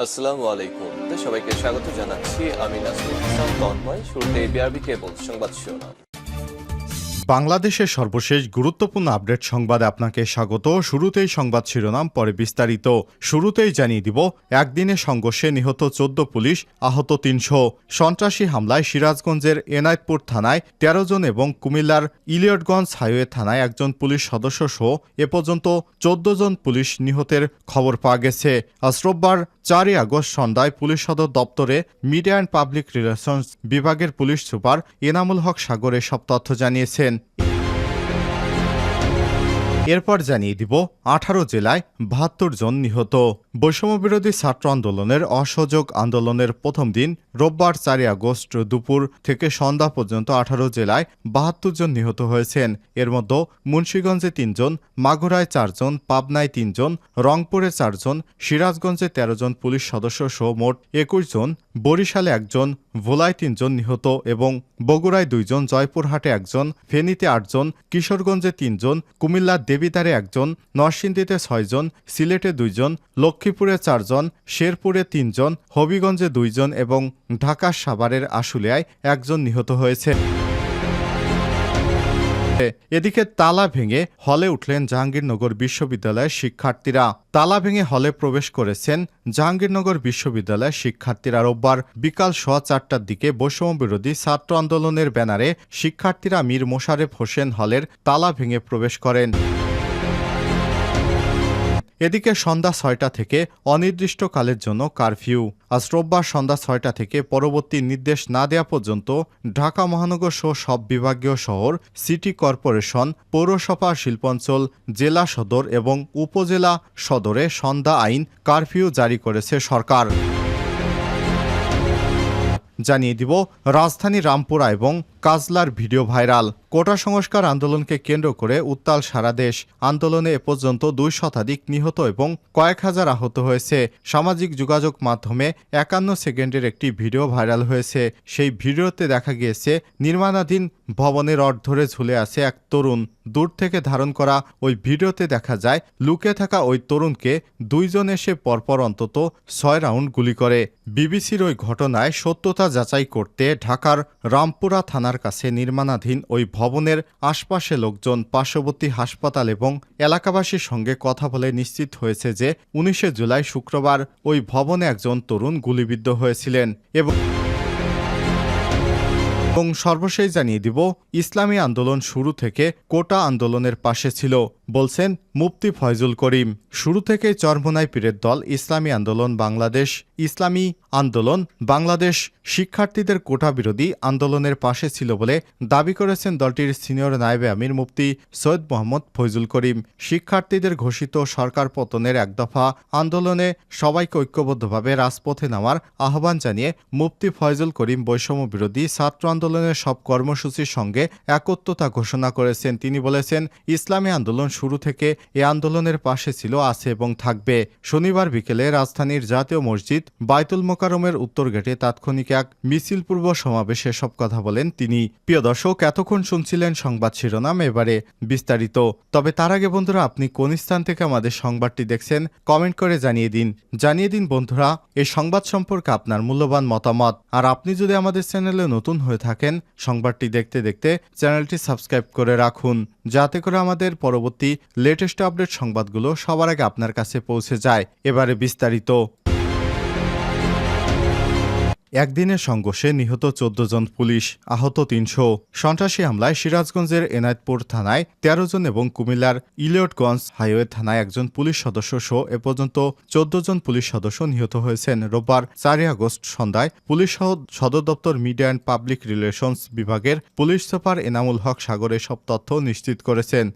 আসসালামু আলাইকুম। সবাইকে স্বাগত জানাচ্ছি। আমি নাসরুল হাসান তন্ময়। শুরুতে বিআরবি কেবল সংবাদ শিরোনাম। বাংলাদেশের সর্বশেষ গুরুত্বপূর্ণ আপডেট সংবাদে আপনাকে স্বাগত। শুরুতেই সংবাদ শিরোনাম, পরে বিস্তারিত। শুরুতেই জানিয়ে দিব, একদিনে সংঘর্ষে নিহত ১৪ পুলিশ, আহত ৩০০। সন্ত্রাসী হামলায় সিরাজগঞ্জের এনায়েতপুর থানায় ১৩ জন এবং কুমিল্লার ইলিয়টগঞ্জ হাইওয়ে থানায় একজন পুলিশ সদস্য সহ এ পর্যন্ত ১৪ জন পুলিশ নিহতের খবর পাওয়া গেছে। আজ রোববার ৪ আগস্ট সন্ধ্যায় পুলিশ সদর দপ্তরে মিডিয়া অ্যান্ড পাবলিক রিলেশনস বিভাগের পুলিশ সুপার এনামুল হক সাগর এসব তথ্য জানিয়েছেন। এরপর জানিয়ে দিব, ১৮ জেলায় ৭২ জন নিহত। বৈষম্যবিরোধী ছাত্র আন্দোলনের অসহযোগ আন্দোলনের প্রথম দিন রোববার ৪ আগস্ট দুপুর থেকে সন্ধ্যা পর্যন্ত ১৮ জেলায় ৭২ জন নিহত হয়েছেন। এর মধ্যে মুন্সিগঞ্জে ৩ জন, মাগুরায় ৪ জন, পাবনায় ৩ জন, রংপুরে ৪ জন, সিরাজগঞ্জে ১৩ জন পুলিশ সদস্য সহ মোট ২১ জন, বরিশালে ১ জন, ভোলায় ৩ জন নিহত এবং বগুড়ায় ২ জন, জয়পুরহাটে ১ জন, ফেনীতে ৮ জন, কিশোরগঞ্জে ৩ জন, কুমিল্লার দেবিদ্বারে ১ জন, নরসিংদীতে ৬ জন, সিলেটে ২ জন, লক্ষ্মীপুরে ৪ জন, শেরপুরে ৩ জন, হবিগঞ্জে ২ জন এবং ঢাকার সাভারের আশুলিয়ায় ১ জন নিহত হয়েছে। এদিকে তালা ভেঙে হলে উঠলেন জাহাঙ্গীরনগর বিশ্ববিদ্যালয়ের শিক্ষার্থীরা। তালা ভেঙে হলে প্রবেশ করেছেন জাহাঙ্গীরনগর বিশ্ববিদ্যালয়ের শিক্ষার্থীরা। রোববার বিকাল ৪:৩০টার দিকে বৈষম্যবিরোধী ছাত্র আন্দোলনের ব্যানারে শিক্ষার্থীরা মীর মোশারেফ হোসেন হলের তালা ভেঙে প্রবেশ করেন। এদিকে সন্ধ্যা ৬টা থেকে অনির্দিষ্টকালের জন্য কারফিউ। আজ রোববার সন্ধ্যা ৬টা থেকে পরবর্তী নির্দেশ না দেওয়া পর্যন্ত ঢাকা মহানগর সহ সব বিভাগীয় শহর, সিটি কর্পোরেশন, পৌরসভা, শিল্পাঞ্চল, জেলা সদর এবং উপজেলা সদরে সন্ধ্যা আইন কারফিউ জারি করেছে সরকার। জানিয়ে দিব, রাজধানী রামপুরা এবং কাজলার ভিডিও ভাইরাল। কোটা সংস্কার আন্দোলনকে কেন্দ্র করে উত্তাল সারা দেশ। আন্দোলনে এ পর্যন্ত ২ শতাধিক নিহত এবং কয়েক হাজার আহত হয়েছে। সামাজিক যোগাযোগ মাধ্যমে ৫১ সেকেন্ডের একটি ভিডিও ভাইরাল হয়েছে। সেই ভিডিওতে দেখা গিয়েছে নির্মাণাধীন ভবনের রড ধরে ঝুলে আছে এক তরুণ। দূর থেকে ধারণ করা ওই ভিডিওতে দেখা যায় লুকে থাকা ওই তরুণকে ২ জন এসে পরপর অন্তত ৬ রাউন্ড গুলি করে। বিবিসির ওই ঘটনায় সত্যতা যাচাই করতে ঢাকার রামপুরা থানার কাছে নির্মাণাধীন ওই ভবনের আশপাশে লোকজন, পার্শ্ববর্তী হাসপাতাল এবং এলাকাবাসীর সঙ্গে কথা বলে নিশ্চিত হয়েছে যে ১৯ জুলাই শুক্রবার ওই ভবনে একজন তরুণ গুলিবিদ্ধ হয়েছিলেন। এবং সর্বশেষ জানিয়ে দিব, ইসলামী আন্দোলন শুরু থেকে কোটা আন্দোলনের পাশে ছিল বলছেন মুফতি ফয়জুল করিম। শুরু থেকেই চরমোনাই পীরের দল ইসলামী আন্দোলন বাংলাদেশ, ইসলামী আন্দোলন বাংলাদেশ শিক্ষার্থীদের কোটা বিরোধী আন্দোলনের পাশে ছিল বলে দাবি করেছেন দলটির সিনিয়র নায়েবে আমির মুফতি সৈয়দ মোহাম্মদ ফয়জুল করিম। শিক্ষার্থীদের ঘোষিত সরকার পতনের এক দফা আন্দোলনে সবাইকে ঐক্যবদ্ধভাবে রাজপথে নামার আহ্বান জানিয়ে মুফতি ফয়জুল করিম বৈষম্য বিরোধী ছাত্র আন্দোলনের সব কর্মসূচির সঙ্গে একত্রতা ঘোষণা করেছেন। তিনি বলেছেন, ইসলামী আন্দোলন শুরু থেকে এ আন্দোলনের পাশে ছিল, আছে এবং থাকবে। শনিবার বিকেলে রাজধানীর জাতীয় মসজিদ বায়তুল মোকাররমের উত্তর গেটে তাৎক্ষণিক এক মিছিলপূর্ব সমাবেশে সব কথা বলেন তিনি। প্রিয় দর্শক, এতক্ষণ শুনছিলেন সংবাদ শিরোনাম, এবারে বিস্তারিত। তবে তার আগে বন্ধুরা, আপনি কোন স্থান থেকে আমাদের সংবাদটি দেখছেন কমেন্ট করে জানিয়ে দিন বন্ধুরা এই সংবাদ সম্পর্কে আপনার মূল্যবান মতামত। আর আপনি যদি আমাদের চ্যানেলে নতুন হয়ে থাকেন, সংবাদটি দেখতে দেখতে চ্যানেলটি সাবস্ক্রাইব করে রাখুন, যাতে করে আমাদের পরবর্তী লেটেস্ট আপডেট সংবাদগুলো সবার আগে আপনার কাছে পৌঁছে যায়। এবারে বিস্তারিত। একদিনের সংঘর্ষে নিহত ১৪ জন পুলিশ, আহত ৩০০। সন্ত্রাসী হামলায় সিরাজগঞ্জের এনায়েতপুর থানায় ১৩ জন এবং কুমিল্লার ইলিয়টগঞ্জ হাইওয়ে থানায় একজন পুলিশ সদস্য সহ এ পর্যন্ত ১৪ জন পুলিশ সদস্য নিহত হয়েছেন। রোববার ৪ আগস্ট সন্ধ্যায় পুলিশ সদর দপ্তর মিডিয়া অ্যান্ড পাবলিক রিলেশনস বিভাগের পুলিশ সুপার এনামুল হক সাগর এসব তথ্য নিশ্চিত করেছেন।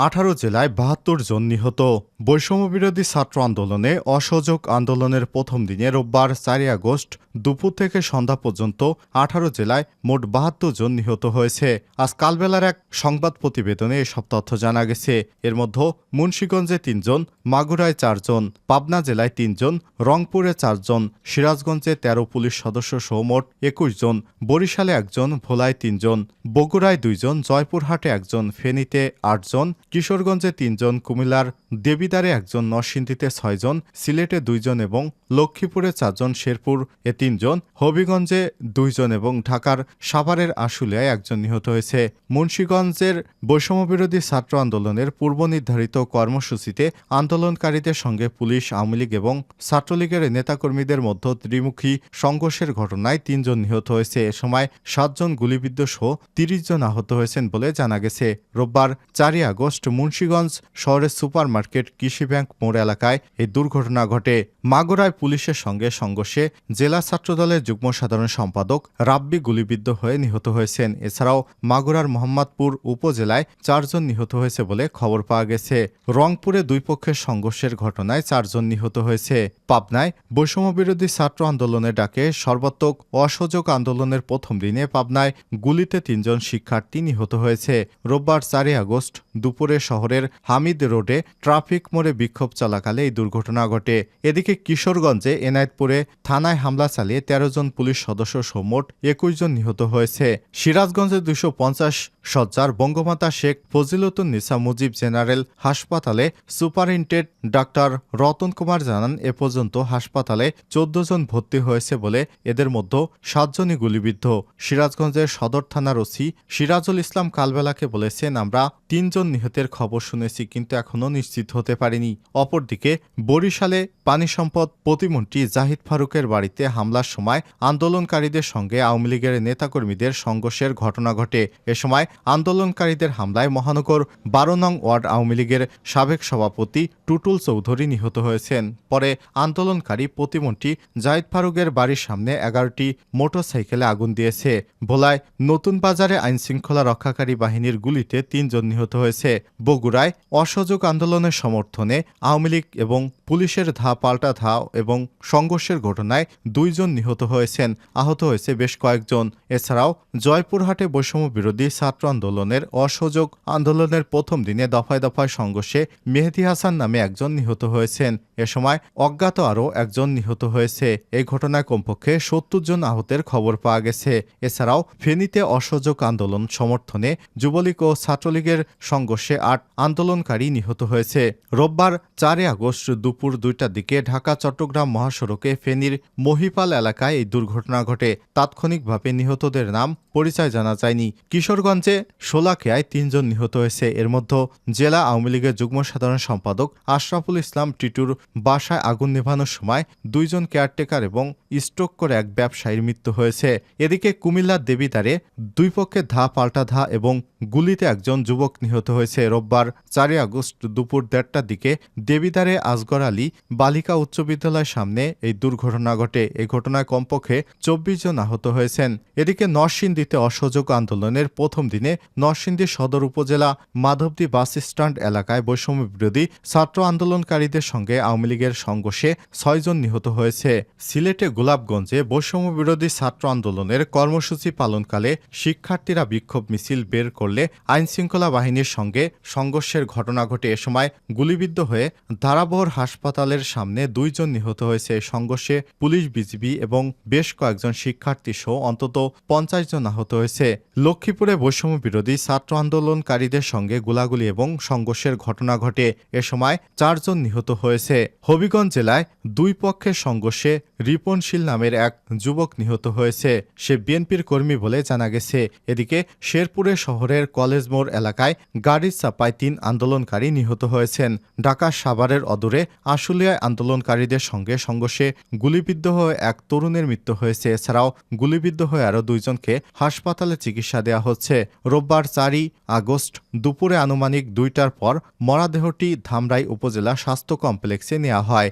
১৮ জেলায় ৭২ জন নিহত। বৈষম্যবিরোধী ছাত্র আন্দোলনে অসহযোগ আন্দোলনের প্রথম দিনে রোববার ৪ আগস্ট দুপুর থেকে সন্ধ্যা পর্যন্ত ১৮ জেলায় মোট ৭২ জন নিহত হয়েছে। আজ কালবেলার এক সংবাদ প্রতিবেদনে এসব তথ্য জানা গেছে। এর মধ্যে মুন্সিগঞ্জে ৩ জন, মাগুরায় ৪ জন, পাবনা জেলায় ৩ জন, রংপুরে ৪ জন, সিরাজগঞ্জে ১৩ পুলিশ সদস্য সহ মোট ২১ জন, বরিশালে ১ জন, ভোলায় ৩ জন, বগুড়ায় ২ জন, জয়পুরহাটে ১ জন, ফেনীতে ৮ জন, কিশোরগঞ্জে ৩ জন, কুমিল্লার দেবিদ্বারে 1 জন, নরসিংদীতে 6 জন, সিলেটে 2 জন এবং লক্ষ্মীপুরে 4 জন, শেরপুর 3 জন, হবিগঞ্জে 2 জন এবং ঢাকার সাভারের আশুলিয়ায় 1 জন নিহত হয়েছে। মুন্সিগঞ্জের বৈষম্যবিরোধী ছাত্র আন্দোলনের পূর্বনির্ধারিত কর্মসূচিতে আন্দোলনকারীদের সঙ্গে পুলিশ, আওয়ামী লীগ এবং ছাত্রলীগের নেতাকর্মীদের মধ্যে ত্রিমুখী সংঘর্ষের ঘটনায় 3 জন নিহত হয়েছে। এ সময় 7 জন গুলিবিদ্ধ সহ 30 জন আহত হয়েছেন বলে জানা গেছে। রোববার 4 আগস্ট মুন্সিগঞ্জ শহরের সুপারমার্কেট কৃষি ব্যাংক মোড় এলাকায় এই দুর্ঘটনা ঘটে। মাগুরায় পুলিশের সঙ্গে সংঘর্ষে জেলা ছাত্রদলের যুগ্ম সাধারণ সম্পাদক রাব্বি গুলিবিদ্ধ হয়ে নিহত হয়েছেন। এছাড়াও মাগুরার মোহাম্মদপুর উপজেলায় 4 জন নিহত হয়েছে বলে খবর পাওয়া গেছে। রংপুরে দুই পক্ষের সংঘর্ষের ঘটনায় 4 জন নিহত হয়েছে। পাবনায় বৈষম্যবিরোধী ছাত্র আন্দোলনের ডাকে সর্বাত্মক অসহযোগ আন্দোলনের প্রথম দিনে পাবনায় গুলিতে 3 জন শিক্ষার্থী নিহত হয়েছে। রোববার 4 আগস্ট দুপুরে শহরের হামিদ রোডে ট্রাফিক মোড়ে বিক্ষোভ চলাকালে এই দুর্ঘটনা ঘটে। এদিকে কিশোরগঞ্জে এনায়েতপুরে থানায় হামলা চালিয়ে 13 জন পুলিশ সদস্য সহ মোট 21 জন নিহত হয়েছে। সিরাজগঞ্জে 250 শয্যার বঙ্গমাতা শেখ ফজিলতুন্নিসা মুজিব জেনারেল হাসপাতালে সুপারিনটেন্ডেন্ট ডাক্তার রতন কুমার জানান, এ পর্যন্ত হাসপাতালে 14 জন ভর্তি হয়েছে বলে এদের মধ্যে 7 জনই গুলিবিদ্ধ। সিরাজগঞ্জের সদর থানার ওসি সিরাজুল ইসলাম কালবেলাকে বলেছেন, আমরা 3 জন নিহতের খবর শুনেছি কিন্তু এখনও নিশ্চিত হতে পারিনি। অপরদিকে বরিশালে পানি সম্পদ প্রতিমন্ত্রী জাহিদ ফারুকের বাড়িতে হামলার সময় আন্দোলনকারীদের সঙ্গে আওয়ামী লীগের নেতাকর্মীদের সংঘর্ষের ঘটনা ঘটে। এ সময় আন্দোলনকারীদের হামলায় মহানগর 12 নং ওয়ার্ড আওয়ামী লীগের সাবেক সভাপতি টুটুল চৌধুরী নিহত হয়েছেন। পরে আন্দোলনকারী প্রতিমন্ত্রী জাহিদ ফারুকের বাড়ির সামনে 11টি মোটরসাইকেলে আগুন দিয়েছে। ভোলায় নতুন বাজারে আইনশৃঙ্খলা রক্ষাকারী বাহিনীর গুলিতে 3 জন নিহত হয়েছে। বগুড়ায় অসহযোগ আন্দোলনের সমর্থনে আওয়ামী লীগ এবং পুলিশের পাল্টা ধাও এবং সংঘর্ষের ঘটনায় 2 জন নিহত হয়েছেন, আহত হয়েছে বেশ কয়েকজন। এছাড়াও জয়পুরহাটে বৈষম্য বিরোধী ছাত্র আন্দোলনের অসহযোগ আন্দোলনের প্রথম দিনে দফায় দফায় সংঘর্ষে মেহেদী হাসান নামে 1 জন নিহত হয়েছেন। এ সময় অজ্ঞাত আরও 1 জন নিহত হয়েছে। এই ঘটনায় কমপক্ষে 70 জন আহতের খবর পাওয়া গেছে। এছাড়াও ফেনীতে অসহযোগ আন্দোলন সমর্থনে যুবলীগ ও ছাত্রলীগের সংঘর্ষে 8 আন্দোলনকারী নিহত হয়েছে। রোববার 4 আগস্ট দুপুর 2টার দিকে ঢাকা চট্টগ্রাম মহাসড়কে ফেনীর মহিপাল এলাকায় এই দুর্ঘটনা ঘটে। তাৎক্ষণিকভাবে নিহতদের নাম পরিচয় জানা যায়নি। কিশোরগঞ্জে শোলাকিয়ায় 3 জন নিহত হয়েছে। এর মধ্যে জেলা আওয়ামী লীগের যুগ্ম সাধারণ সম্পাদক আশরাফুল ইসলাম টিটুর বাসায় আগুন নেভানোর সময় 2 জন কেয়ারটেকার এবং স্ট্রোক করে 1 ব্যবসায়ীর মৃত্যু হয়েছে। এদিকে কুমিল্লার দেবিদ্বারে দুই পক্ষের পাল্টা এবং গুলিতে 1 জন যুবক নিহত হয়েছে। রোববার 4 আগস্ট দুপুর 1:30টার দিকে দেবিদ্বারে আসগর আলী বালিকা উচ্চ বিদ্যালয়ের সামনে এই দুর্ঘটনা ঘটে। এই ঘটনায় কমপক্ষে 24 জন আহত হয়েছেন। এদিকে নরসিংদীতে অসহযোগ আন্দোলনের প্রথম দিনে নরসিংদী সদর উপজেলা মাধবদী বাস স্ট্যান্ড এলাকায় বৈষম্য বিরোধী ছাত্র আন্দোলনকারীদের সঙ্গে আওয়ামী লীগের সংঘর্ষে 6 জন নিহত হয়েছে। সিলেটে গোলাপগঞ্জে বৈষম্য বিরোধী ছাত্র আন্দোলনের কর্মসূচি পালনকালে শিক্ষার্থীরা বিক্ষোভ মিছিল বের করলে আইনশৃঙ্খলা বাহিনীর সঙ্গে সংঘর্ষের ঘটনা ঘটে। এ সময় গুলিবিদ্ধ হয়ে ধারাবহর হাসপাতালের সামনে 2 জন নিহত হয়েছে। সংঘর্ষে পুলিশ, বিজিবি এবং বেশ কয়েকজন শিক্ষার্থী সহ অন্তত 50 জন আহত হয়েছে। লক্ষ্মীপুরে বৈষম্য বিরোধী ছাত্র আন্দোলনকারীদের সঙ্গে গোলাগুলি এবং সংঘর্ষের ঘটনা ঘটে। এ সময় 4 জন নিহত হয়েছে। হবিগঞ্জ জেলায় দুই পক্ষের সংঘর্ষে রিপনশীল নামের 1 যুবক নিহত হয়েছে। সে বিএনপির কর্মী বলে জানা গেছে। এদিকে শেরপুরে শহরের কলেজ মোড় এলাকায় গাড়ির চাপায় 3 আন্দোলনকারী নিহত হয়েছেন। ঢাকার সাভারের অদূরে আশুলিয়ায় আন্দোলনকারীদের সঙ্গে সংঘর্ষে গুলিবিদ্ধ হয়ে 1 তরুণের মৃত্যু হয়েছে। এছাড়াও গুলিবিদ্ধ হয়ে আরও 2 জনকে হাসপাতালে চিকিৎসা দেওয়া হচ্ছে। রোববার 4 আগস্ট দুপুরে আনুমানিক 2টার পর মরদেহটি ধামরাই উপজেলা স্বাস্থ্য কমপ্লেক্সে নেওয়া হয়।